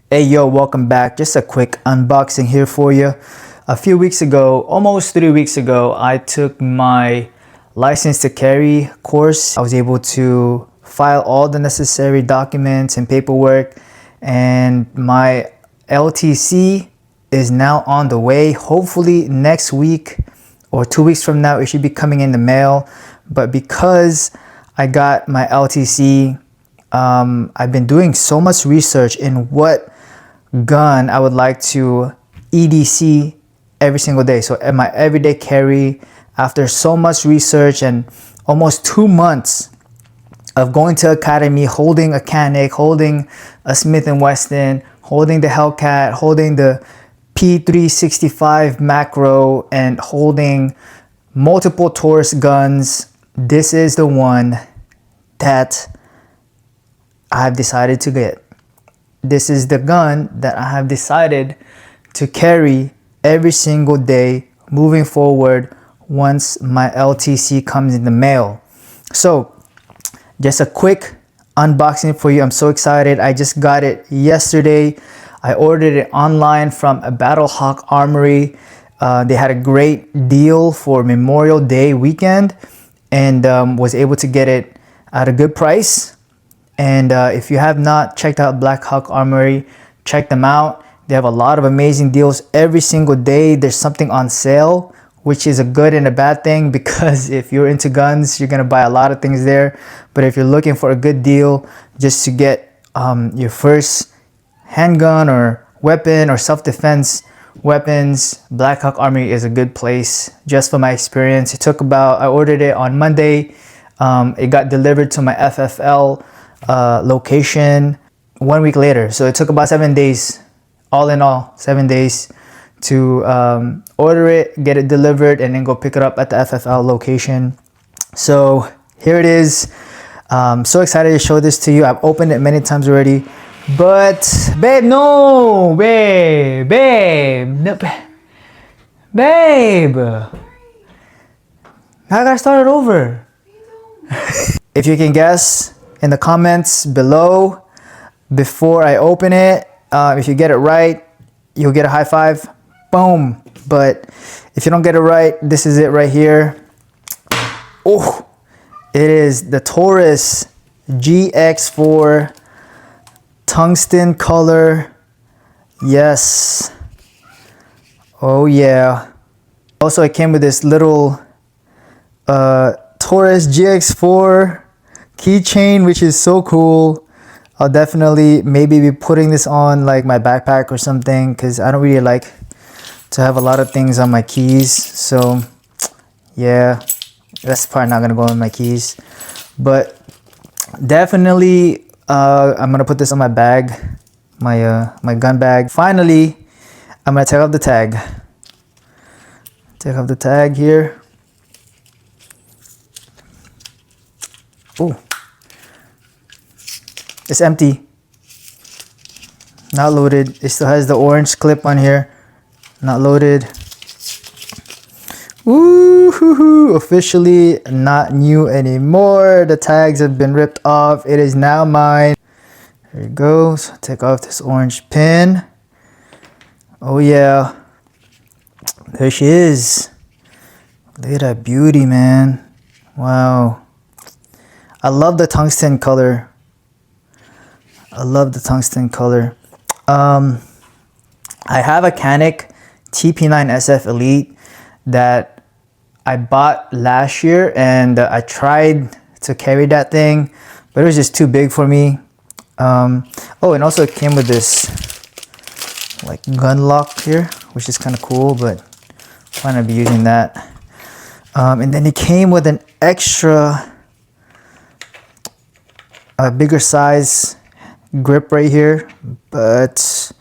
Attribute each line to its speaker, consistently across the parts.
Speaker 1: Hey yo, welcome back. Just a quick unboxing here for you. A few weeks ago, almost 3 weeks ago, I took my license to carry course. I was able to file all the necessary documents and paperwork, and my LTC is now on the way. Hopefully next week or 2 weeks from now, it should be coming in the mail. But because I got my LTC, I've been doing so much research in what gun I would like to EDC every single day. So at my everyday carry, after so much research and almost 2 months of going to academy, holding a Canik, holding a Smith Wesson, holding the Hellcat, holding the P365 Macro, and holding multiple Taurus guns, this is the one that I've decided to get. This is the gun that I have decided to carry every single day moving forward once my LTC comes in the mail. So just a quick unboxing for you. I'm so excited. I just got it yesterday. I ordered it online from a Battlehawk Armory. They had a great deal for Memorial Day weekend, and was able to get it at a good price. And if you have not checked out Blackhawk Armory, check them out. They have a lot of amazing deals every single day. There's something on sale, which is a good and a bad thing, because if you're into guns, you're gonna buy a lot of things there. But if you're looking for a good deal just to get your first handgun or weapon or self-defense weapons, Blackhawk Armory is a good place. Just from my experience, it took about, I ordered it on Monday. It got delivered to my FFL location 1 week later. So it took about 7 days, all in all, 7 days to order it, get it delivered, and then go pick it up at the FFL location. So here it is. So excited to show this to you. I've opened it many times already, but babe, no, babe, no, babe, I gotta start it over. If you can guess in the comments below before I open it, if you get it right, you'll get a high five. Boom. But if you don't get it right, this is it right here. Oh, it is the Taurus GX4 Tungsten color. Yes. Oh yeah. Also, it came with this little Taurus GX4 keychain, which is so cool. I'll definitely maybe be putting this on like my backpack or something, because I don't really like to have a lot of things on my keys. So yeah, that's probably not gonna go in my keys, but definitely I'm gonna put this on my bag, my gun bag. Finally, I'm gonna take off the tag. Take off the tag here. Oh, it's empty, not loaded. It still has the orange clip on here, not loaded. Woo-hoo-hoo. Officially not new anymore. The tags have been ripped off. It is now mine. There it goes. Take off this orange pin. Oh yeah, there she is. Look at that beauty, man. Wow. I love the tungsten color. I love the tungsten color. I have a Canik TP9 SF Elite that I bought last year, and I tried to carry that thing, but it was just too big for me. Oh, and also it came with this like gun lock here, which is kind of cool, but I'm gonna be using that. And then it came with an extra bigger size grip right here, but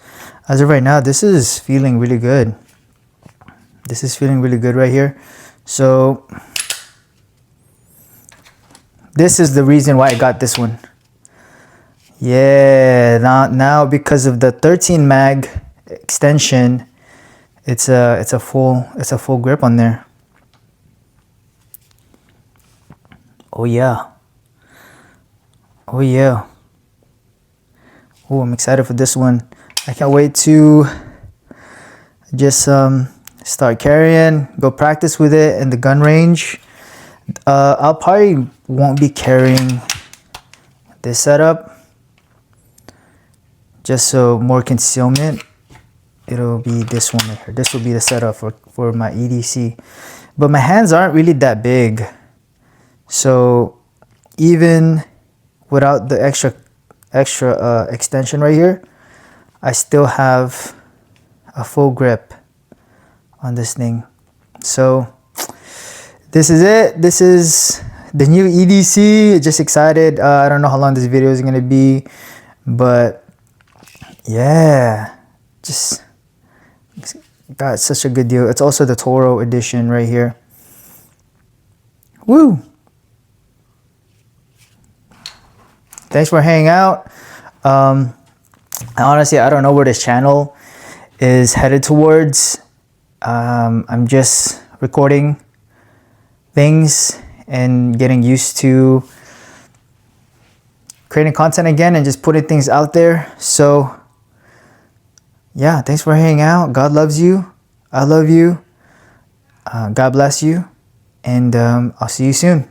Speaker 1: as of right now, this is feeling really good. This is feeling really good right here. So this is the reason why I got this one. Yeah, now because of the 13 mag extension, it's a full grip on there. Oh yeah. Oh yeah. Oh, I'm excited for this one. I can't wait to just start carrying, go practice with it in the gun range. I'll probably won't be carrying this setup, just so more concealment. It'll be this one right here. This will be the setup for my EDC. But my hands aren't really that big, so even without the extra extension right here, I still have a full grip on this thing. So this is it. This is the new EDC. Just excited. I don't know how long this video is gonna be, but yeah, just got such a good deal. It's also the Toro edition right here. Woo! Thanks for hanging out. Honestly, I don't know where this channel is headed towards. I'm just recording things and getting used to creating content again and just putting things out there. So yeah, thanks for hanging out. God loves you. I love you. God bless you. And I'll see you soon.